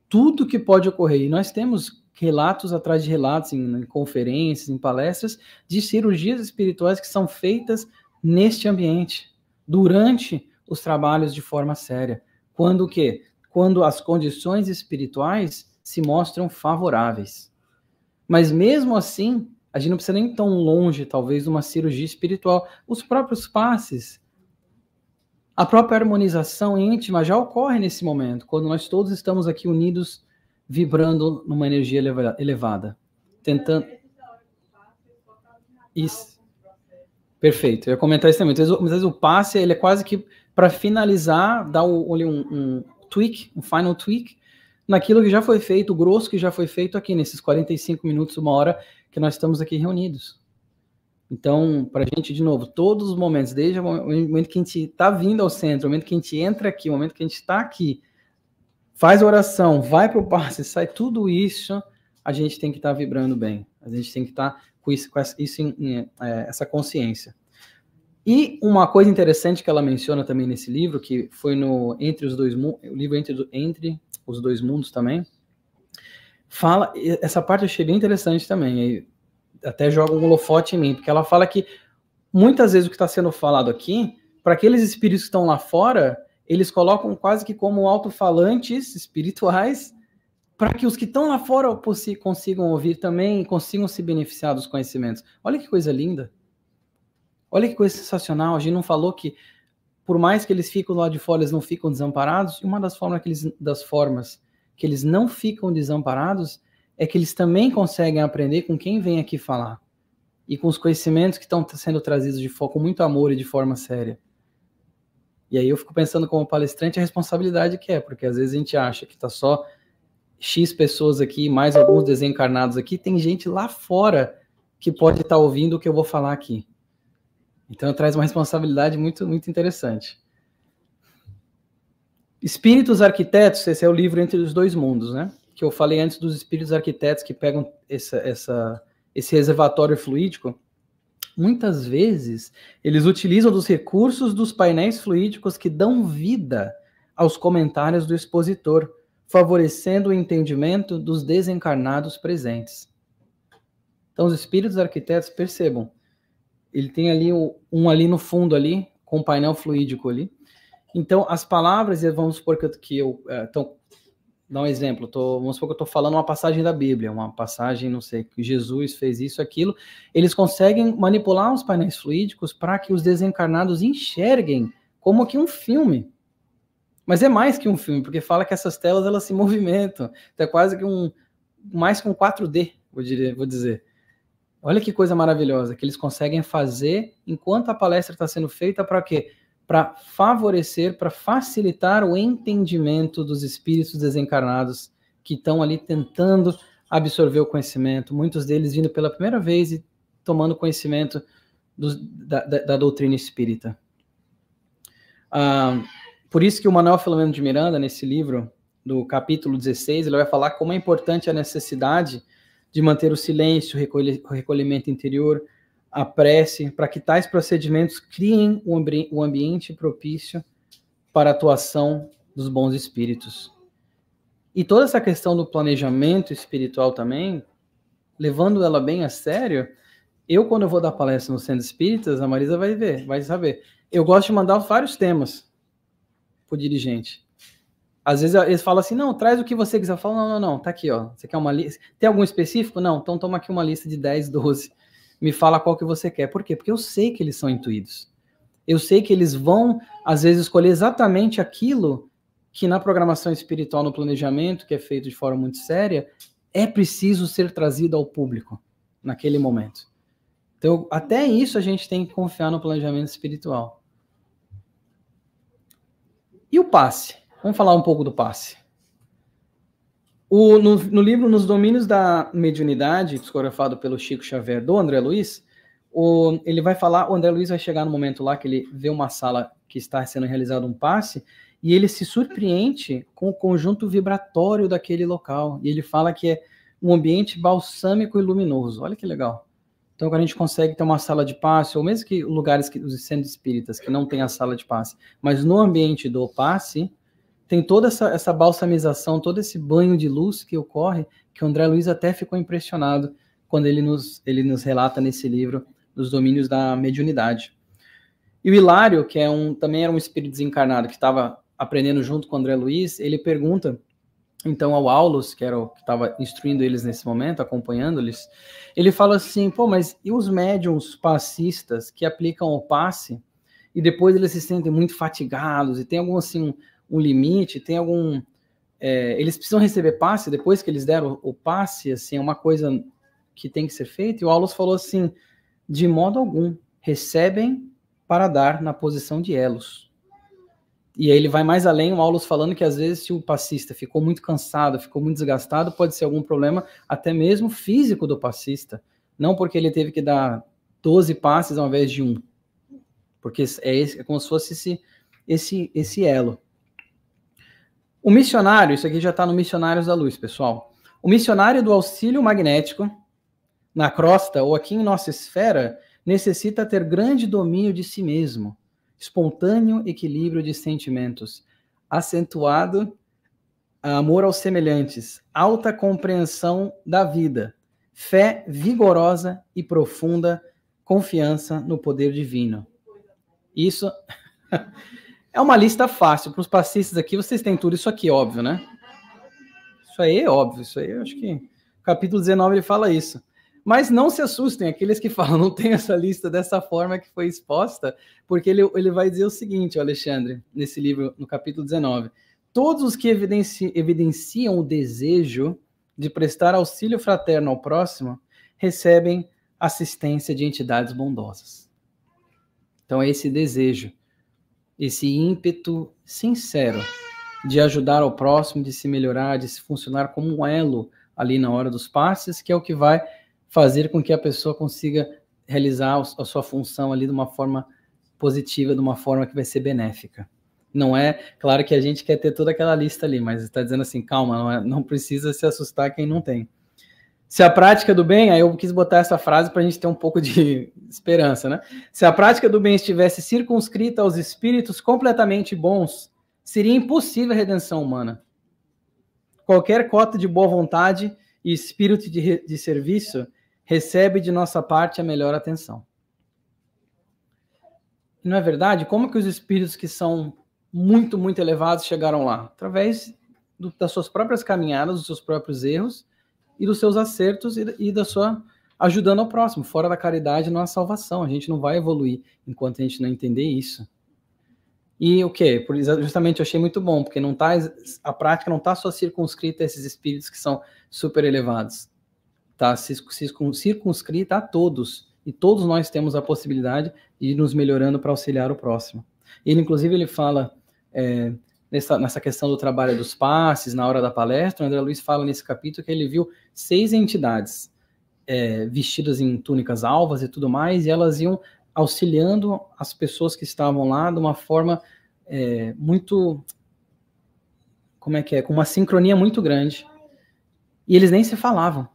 tudo que pode ocorrer. E nós temos relatos atrás de relatos em conferências, em palestras, de cirurgias espirituais que são feitas neste ambiente, durante os trabalhos de forma séria. Quando o quê? Quando as condições espirituais se mostram favoráveis. Mas mesmo assim, a gente não precisa nem tão longe, talvez, de uma cirurgia espiritual. Os próprios passes, a própria harmonização íntima já ocorre nesse momento, quando nós todos estamos aqui unidos, vibrando numa energia elevada. Tentando... Isso. Perfeito. Eu ia comentar isso também. Às vezes o passe, ele é quase que para finalizar, dar um tweak, um final tweak, naquilo que já foi feito, o grosso que já foi feito aqui, nesses 45 minutos, uma hora, que nós estamos aqui reunidos. Então, para a gente, de novo, todos os momentos, desde o momento que a gente está vindo ao centro, o momento que a gente entra aqui, o momento que a gente está aqui, faz a oração, vai para o passe, sai tudo isso, a gente tem que estar vibrando bem. A gente tem que estar com essa consciência. E uma coisa interessante que ela menciona também nesse livro, que foi no Entre os Dois Mundos, o livro Entre os Dois Mundos também, fala, essa parte eu achei bem interessante também, até joga um holofote em mim, porque ela fala que muitas vezes o que está sendo falado aqui, para aqueles espíritos que estão lá fora, eles colocam quase que como alto-falantes espirituais, para que os que estão lá fora consigam ouvir também e consigam se beneficiar dos conhecimentos. Olha que coisa linda. Olha que coisa sensacional. A gente não falou que, por mais que eles ficam lá de fora, eles não ficam desamparados. E uma das formas que eles não ficam desamparados é que eles também conseguem aprender com quem vem aqui falar. E com os conhecimentos que estão sendo trazidos com muito amor e de forma séria. E aí eu fico pensando como palestrante a responsabilidade que é, porque às vezes a gente acha que está só X pessoas aqui, mais alguns desencarnados aqui, tem gente lá fora que pode estar ouvindo o que eu vou falar aqui. Então traz uma responsabilidade muito, muito interessante. Espíritos Arquitetos, esse é o livro Entre os Dois Mundos, né? Que eu falei antes dos espíritos arquitetos que pegam esse reservatório fluídico. Muitas vezes, eles utilizam dos recursos dos painéis fluídicos que dão vida aos comentários do expositor, favorecendo o entendimento dos desencarnados presentes. Então, os espíritos arquitetos, percebam, ele tem ali um ali no fundo, ali, com o painel fluídico ali. Então, as palavras, vamos supor que eu então, dar um exemplo, vamos supor que eu estou falando uma passagem da Bíblia, uma passagem, não sei, que Jesus fez isso, aquilo, eles conseguem manipular os painéis fluídicos para que os desencarnados enxerguem como que um filme. Mas é mais que um filme, porque fala que essas telas, elas se movimentam, então é quase que mais que um 4D, vou dizer. Olha que coisa maravilhosa, que eles conseguem fazer enquanto a palestra está sendo feita, para quê? Para favorecer, para facilitar o entendimento dos espíritos desencarnados que estão ali tentando absorver o conhecimento, muitos deles vindo pela primeira vez e tomando conhecimento da doutrina espírita. Por isso que o Manuel Filomeno de Miranda, nesse livro, do capítulo 16, ele vai falar como é importante a necessidade de manter o silêncio, o recolhimento interior, a prece, para que tais procedimentos criem um ambiente propício para a atuação dos bons espíritos. E toda essa questão do planejamento espiritual também, levando ela bem a sério, quando eu vou dar palestra no Centro Espíritas, a Marisa vai saber. Eu gosto de mandar vários temas para o dirigente. Às vezes eles falam assim, não, traz o que você quiser. Eu falo, não, tá aqui, ó. Você quer uma lista? Tem algum específico? Não, então toma aqui uma lista de 10, 12. Me fala qual que você quer. Por quê? Porque eu sei que eles são intuídos. Eu sei que eles vão, às vezes, escolher exatamente aquilo que na programação espiritual, no planejamento, que é feito de forma muito séria, é preciso ser trazido ao público naquele momento. Então, até isso a gente tem que confiar no planejamento espiritual. E o passe? Vamos falar um pouco do passe. No livro Nos Domínios da Mediunidade, psicografado pelo Chico Xavier, do André Luiz, ele vai falar, o André Luiz vai chegar no momento lá que ele vê uma sala que está sendo realizado um passe, e ele se surpreende com o conjunto vibratório daquele local. E ele fala que é um ambiente balsâmico e luminoso. Olha que legal. Então, quando a gente consegue ter uma sala de passe, ou mesmo que lugares, os centros espíritas, que não tem a sala de passe, mas no ambiente do passe, tem toda essa balsamização, todo esse banho de luz que ocorre, que o André Luiz até ficou impressionado quando ele nos relata nesse livro, Dos Domínios da Mediunidade. E o Hilário, que também era um espírito desencarnado, que estava aprendendo junto com o André Luiz, ele pergunta, então, ao Aulus, que era o que estava instruindo eles nesse momento, acompanhando-eles, ele fala assim, mas e os médiums passistas que aplicam o passe, e depois eles se sentem muito fatigados, e tem algum, assim, um limite, tem algum... eles precisam receber passe depois que eles deram o passe, assim, é uma coisa que tem que ser feita, e o Aulus falou assim, de modo algum, recebem para dar na posição de elos. E aí ele vai mais além, o Aulus falando que às vezes se o passista ficou muito cansado, ficou muito desgastado, pode ser algum problema até mesmo físico do passista, não porque ele teve que dar 12 passes ao invés de 1, porque é como se fosse esse elo. O missionário, isso aqui já está no Missionários da Luz, pessoal. O missionário do auxílio magnético, na crosta ou aqui em nossa esfera, necessita ter grande domínio de si mesmo, espontâneo equilíbrio de sentimentos, acentuado amor aos semelhantes, alta compreensão da vida, fé vigorosa e profunda confiança no poder divino. Isso é uma lista fácil. Para os passistas aqui, vocês têm tudo isso aqui, óbvio, né? Isso aí é óbvio, isso aí eu acho que no capítulo 19 ele fala isso. Mas não se assustem, aqueles que falam, não tem essa lista dessa forma que foi exposta, porque ele vai dizer o seguinte, o Alexandre, nesse livro, no capítulo 19. Todos os que evidenciam o desejo de prestar auxílio fraterno ao próximo, recebem assistência de entidades bondosas. Então é esse desejo, esse ímpeto sincero de ajudar ao próximo, de se melhorar, de se funcionar como um elo ali na hora dos passes, que é o que vai fazer com que a pessoa consiga realizar a sua função ali de uma forma positiva, de uma forma que vai ser benéfica. Não é, claro que a gente quer ter toda aquela lista ali, mas está dizendo assim, calma, não precisa se assustar quem não tem. Se a prática do bem, aí eu quis botar essa frase para a gente ter um pouco de esperança, né? Se a prática do bem estivesse circunscrita aos espíritos completamente bons, seria impossível a redenção humana. Qualquer cota de boa vontade e espírito de serviço recebe de nossa parte a melhor atenção. E não é verdade? Como que os espíritos que são muito, muito elevados chegaram lá? Através das suas próprias caminhadas, dos seus próprios erros e dos seus acertos e da sua ajudando ao próximo. Fora da caridade não há salvação. A gente não vai evoluir enquanto a gente não entender isso. E o quê? Justamente eu achei muito bom, porque a prática não está só circunscrita a esses espíritos que são super elevados. Está circunscrita a todos. E todos nós temos a possibilidade de ir nos melhorando para auxiliar o próximo. Inclusive, ele fala nessa questão do trabalho dos passes, na hora da palestra, o André Luiz fala nesse capítulo que ele viu 6 entidades vestidas em túnicas alvas e tudo mais, e elas iam auxiliando as pessoas que estavam lá de uma forma muito, com uma sincronia muito grande. E eles nem se falavam.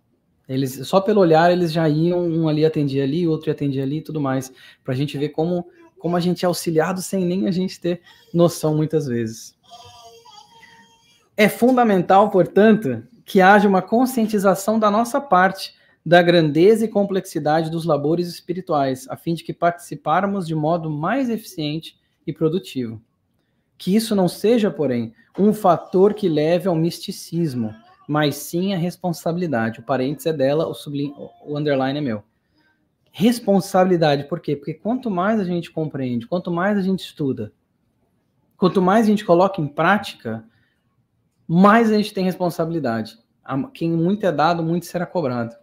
Eles, só pelo olhar, eles já iam, um ali atendia ali, outro atendia ali e tudo mais, para a gente ver como a gente é auxiliado sem nem a gente ter noção muitas vezes. É fundamental, portanto, que haja uma conscientização da nossa parte da grandeza e complexidade dos labores espirituais, a fim de que participarmos de modo mais eficiente e produtivo. Que isso não seja, porém, um fator que leve ao misticismo, mas sim a responsabilidade. O parênteses é dela, o underline é meu. Responsabilidade, por quê? Porque quanto mais a gente compreende, quanto mais a gente estuda, quanto mais a gente coloca em prática, mais a gente tem responsabilidade. Quem muito é dado, muito será cobrado.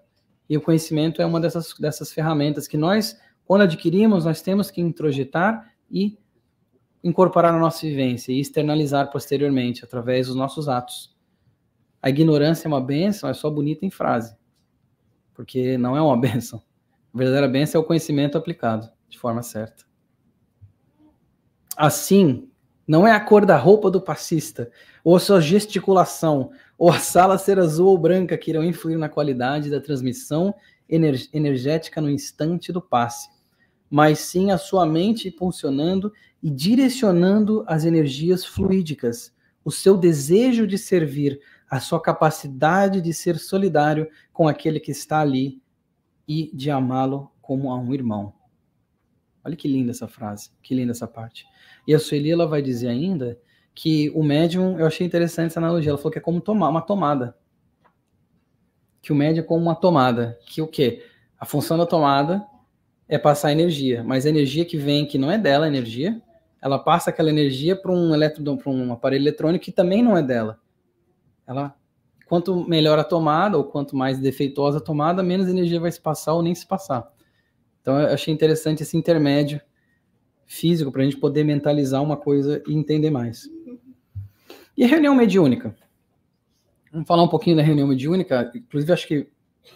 E o conhecimento é uma dessas ferramentas que nós, quando adquirimos, nós temos que introjetar e incorporar na nossa vivência e externalizar posteriormente, através dos nossos atos. A ignorância é uma bênção, é só bonita em frase, porque não é uma bênção. A verdadeira bênção é o conhecimento aplicado de forma certa. Assim, não é a cor da roupa do passista, ou a sua gesticulação, ou a sala ser azul ou branca que irão influir na qualidade da transmissão energética no instante do passe, mas sim a sua mente funcionando e direcionando as energias fluídicas, o seu desejo de servir, a sua capacidade de ser solidário com aquele que está ali e de amá-lo como a um irmão. Olha que linda essa frase, que linda essa parte. E a Sueli, ela vai dizer ainda que o médium, eu achei interessante essa analogia, ela falou que é como uma tomada. Que o médium é como uma tomada. Que o quê? A função da tomada é passar energia, mas a energia que vem, que não é dela a energia, ela passa aquela energia para um aparelho eletrônico que também não é dela. Quanto melhor a tomada, ou quanto mais defeituosa a tomada, menos energia vai se passar ou nem se passar. Então eu achei interessante esse intermédio físico para a gente poder mentalizar uma coisa e entender mais. E a reunião mediúnica? Vamos falar um pouquinho da reunião mediúnica. Inclusive, acho que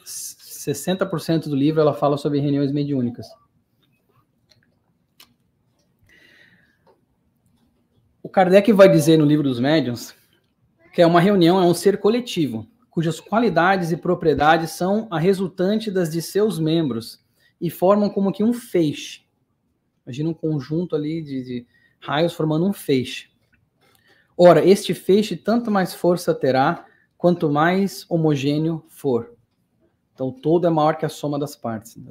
60% do livro ela fala sobre reuniões mediúnicas. O Kardec vai dizer no livro dos médiuns que uma reunião é um ser coletivo, cujas qualidades e propriedades são a resultante das de seus membros e formam como que um feixe. Imagina um conjunto ali de raios formando um feixe. Ora, este feixe tanto mais força terá, quanto mais homogêneo for. Então, todo é maior que a soma das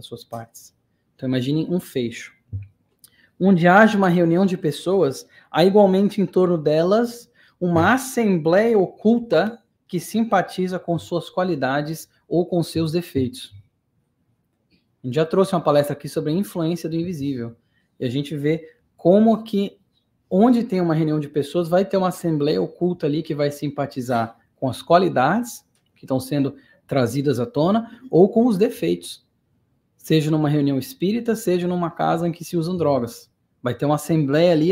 suas partes. Então, imagine um feixe. Onde haja uma reunião de pessoas, há igualmente em torno delas uma assembleia oculta que simpatiza com suas qualidades ou com seus defeitos. A gente já trouxe uma palestra aqui sobre a influência do invisível. E a gente vê como que, onde tem uma reunião de pessoas, vai ter uma assembleia oculta ali que vai simpatizar com as qualidades que estão sendo trazidas à tona ou com os defeitos. Seja numa reunião espírita, seja numa casa em que se usam drogas. Vai ter uma assembleia ali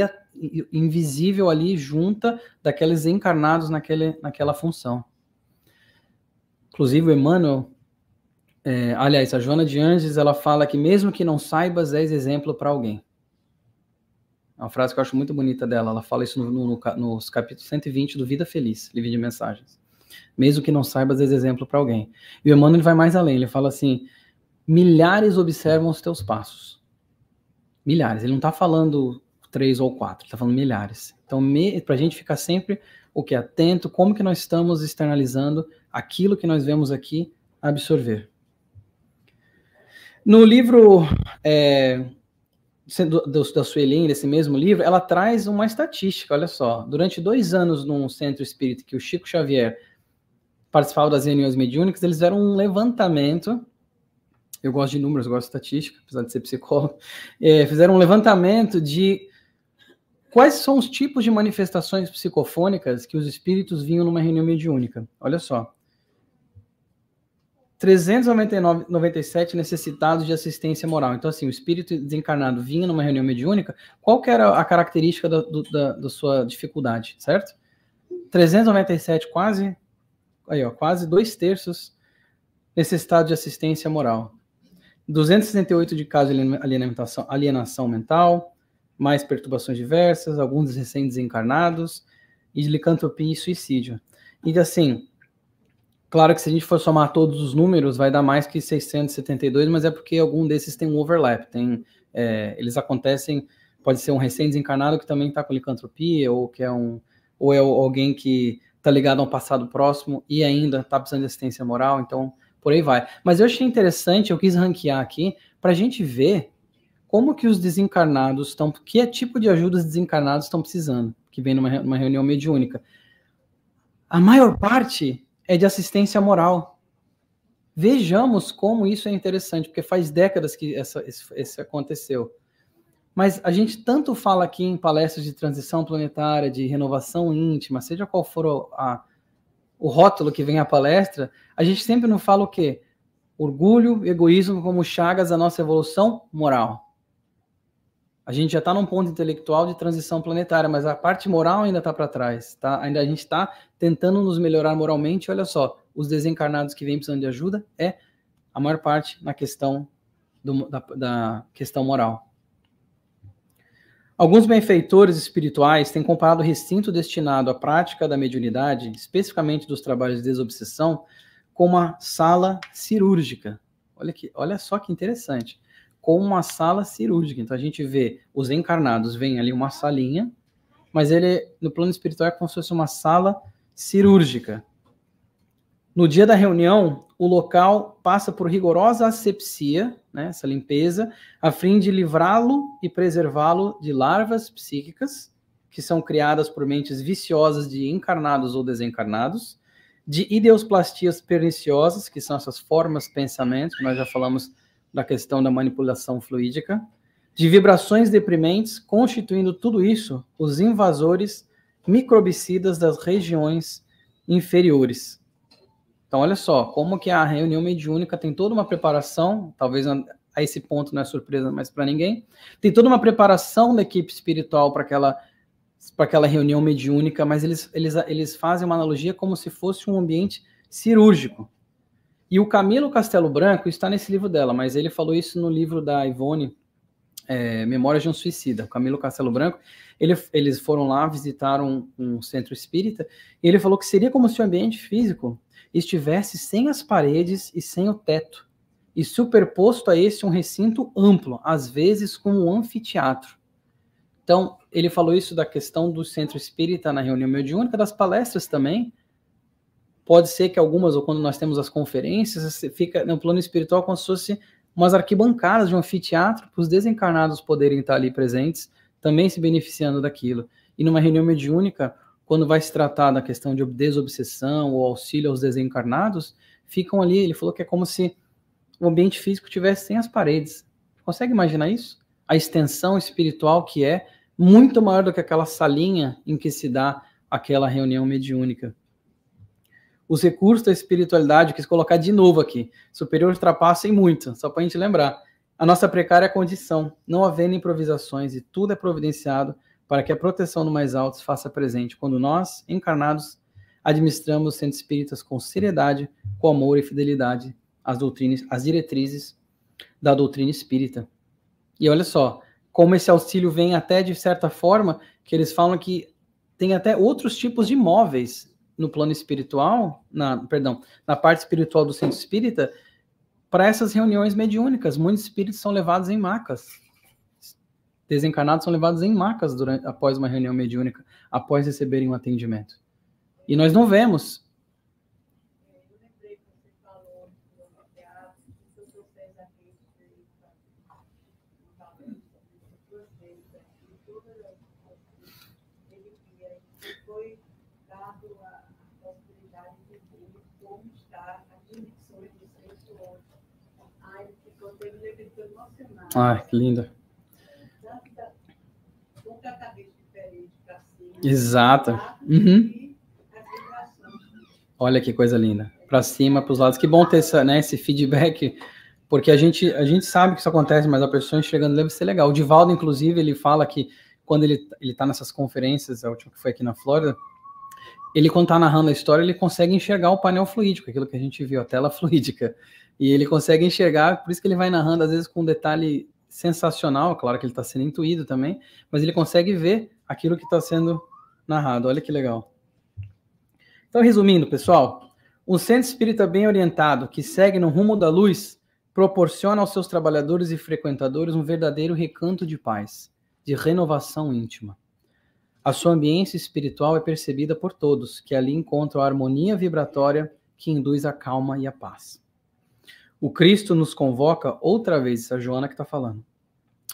invisível ali junta daqueles encarnados naquela função. Inclusive o Emmanuel, aliás, a Joana de Anges, ela fala que mesmo que não saibas, és exemplo para alguém. É uma frase que eu acho muito bonita dela. Ela fala isso nos capítulos 120 do Vida Feliz, livro de mensagens. Mesmo que não saibas, és exemplo para alguém. E o Emmanuel vai mais além. Ele fala assim, milhares observam os teus passos. Milhares. Ele não está falando 3 ou 4, ele está falando milhares. Então, para a gente ficar sempre atento, como que nós estamos externalizando aquilo que nós vemos aqui absorver. No livro da Sueli, desse mesmo livro, ela traz uma estatística, olha só. Durante 2 anos num centro espírita que o Chico Xavier participava das reuniões mediúnicas, eles fizeram um levantamento. Eu gosto de números, eu gosto de estatística, apesar de ser psicólogo. Fizeram um levantamento de quais são os tipos de manifestações psicofônicas que os espíritos vinham numa reunião mediúnica. Olha só. 397 necessitados de assistência moral. Então, assim, o espírito desencarnado vinha numa reunião mediúnica, qual que era a característica da sua dificuldade, certo? 397, quase 2/3 necessitados de assistência moral. 268 de casos de alienação mental, mais perturbações diversas, alguns recém-desencarnados, e de licantropia e suicídio. E assim, claro que se a gente for somar todos os números, vai dar mais que 672, mas é porque algum desses tem um overlap. Eles acontecem, pode ser um recém-desencarnado que também está com licantropia, ou é alguém que está ligado a um passado próximo e ainda está precisando de assistência moral, então por aí vai. Mas eu achei interessante, eu quis ranquear aqui, para a gente ver como que os desencarnados estão, que tipo de ajuda os desencarnados estão precisando, que vem numa reunião mediúnica. A maior parte é de assistência moral. Vejamos como isso é interessante, porque faz décadas que isso aconteceu. Mas a gente tanto fala aqui em palestras de transição planetária, de renovação íntima, seja qual for o rótulo que vem à palestra, a gente sempre não fala o quê? Orgulho, egoísmo como chagas da nossa evolução moral. A gente já está num ponto intelectual de transição planetária, mas a parte moral ainda está para trás. Tá? Ainda a gente está tentando nos melhorar moralmente. Olha só, os desencarnados que vêm precisando de ajuda a maior parte na questão da questão moral. Alguns benfeitores espirituais têm comparado o recinto destinado à prática da mediunidade, especificamente dos trabalhos de desobsessão, com uma sala cirúrgica. Olha só que interessante. Com uma sala cirúrgica. Então a gente vê os encarnados, vem ali uma salinha, mas ele, no plano espiritual, é como se fosse uma sala cirúrgica. No dia da reunião, o local passa por rigorosa asepsia, né, essa limpeza, a fim de livrá-lo e preservá-lo de larvas psíquicas, que são criadas por mentes viciosas de encarnados ou desencarnados, de ideosplastias perniciosas, que são essas formas, pensamentos, que nós já falamos da questão da manipulação fluídica, de vibrações deprimentes, constituindo tudo isso os invasores microbicidas das regiões inferiores. Então, olha só, como que a reunião mediúnica tem toda uma preparação, talvez a esse ponto não é surpresa mais para ninguém, tem toda uma preparação da equipe espiritual para aquela reunião mediúnica, mas eles fazem uma analogia como se fosse um ambiente cirúrgico. E o Camilo Castelo Branco está nesse livro dela, mas ele falou isso no livro da Ivone, Memórias de um Suicida. O Camilo Castelo Branco, eles foram lá, visitaram um centro espírita, e ele falou que seria como se o ambiente físico estivesse sem as paredes e sem o teto, e superposto a esse um recinto amplo, às vezes como um anfiteatro. Então, ele falou isso da questão do centro espírita na reunião mediúnica, das palestras também. Pode ser que algumas, ou quando nós temos as conferências, fica no plano espiritual como se fosse umas arquibancadas de um anfiteatro para os desencarnados poderem estar ali presentes, também se beneficiando daquilo. E numa reunião mediúnica, quando vai se tratar da questão de desobsessão ou auxílio aos desencarnados, ficam ali, ele falou que é como se o ambiente físico tivesse sem as paredes. Consegue imaginar isso? A extensão espiritual que é muito maior do que aquela salinha em que se dá aquela reunião mediúnica. Os recursos da espiritualidade, eu quis colocar de novo aqui, superior ultrapassam muito, só para a gente lembrar. a nossa precária condição, não havendo improvisações, e tudo é providenciado para que a proteção do mais alto se faça presente quando nós, encarnados, administramos os centros espíritas com seriedade, com amor e fidelidade às doutrinas, às diretrizes da doutrina espírita. E olha só, como esse auxílio vem até de certa forma, que eles falam que tem até outros tipos de móveis no plano espiritual, na parte espiritual do centro espírita, para essas reuniões mediúnicas. Muitos espíritos são levados em macas. Desencarnados são levados em macas após uma reunião mediúnica, após receberem um atendimento. E nós não vemos. Eu lembrei que você falou do teatro, que você fez aqui, duas vezes aqui, ele foi dado a possibilidade de ver como está as dimensões do sexto homem. Ai, ficou emocionado. Ai, que linda. Com tratamento diferente para cima. Exato. Uhum. Olha que coisa linda. Para cima, para os lados. Que bom ter esse feedback, porque a gente sabe que isso acontece, mas a pessoa chegando deve ser legal. O Divaldo, inclusive, ele fala que quando ele está nessas conferências, a última que foi aqui na Flórida, ele, quando está narrando a história, ele consegue enxergar o painel fluídico, aquilo que a gente viu, a tela fluídica. E ele consegue enxergar, por isso que ele vai narrando, às vezes, com um detalhe sensacional, claro que ele está sendo intuído também, mas ele consegue ver aquilo que está sendo narrado. Olha que legal. Então, resumindo, pessoal, um centro espírita bem orientado, que segue no rumo da luz, proporciona aos seus trabalhadores e frequentadores um verdadeiro recanto de paz, de renovação íntima. A sua ambiência espiritual é percebida por todos, que ali encontram a harmonia vibratória que induz a calma e a paz. O Cristo nos convoca, outra vez, essa Joana que está falando,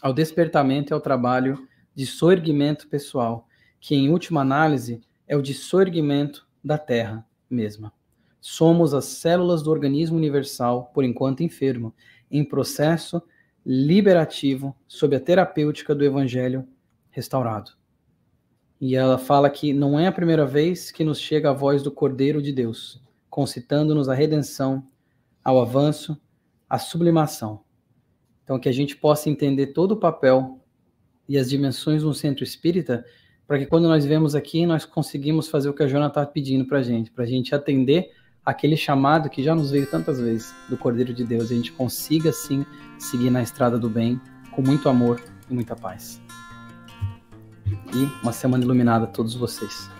ao despertamento e ao trabalho de soerguimento pessoal, que em última análise é o de soerguimento da Terra mesma. Somos as células do organismo universal, por enquanto enfermo, em processo liberativo sob a terapêutica do Evangelho restaurado. E ela fala que não é a primeira vez que nos chega a voz do Cordeiro de Deus, concitando-nos a redenção, ao avanço, à sublimação. Então, que a gente possa entender todo o papel e as dimensões de um centro espírita, para que quando nós vemos aqui, nós conseguimos fazer o que a Joana está pedindo para a gente atender aquele chamado que já nos veio tantas vezes, do Cordeiro de Deus, e a gente consiga, sim, seguir na estrada do bem, com muito amor e muita paz. E uma semana iluminada a todos vocês.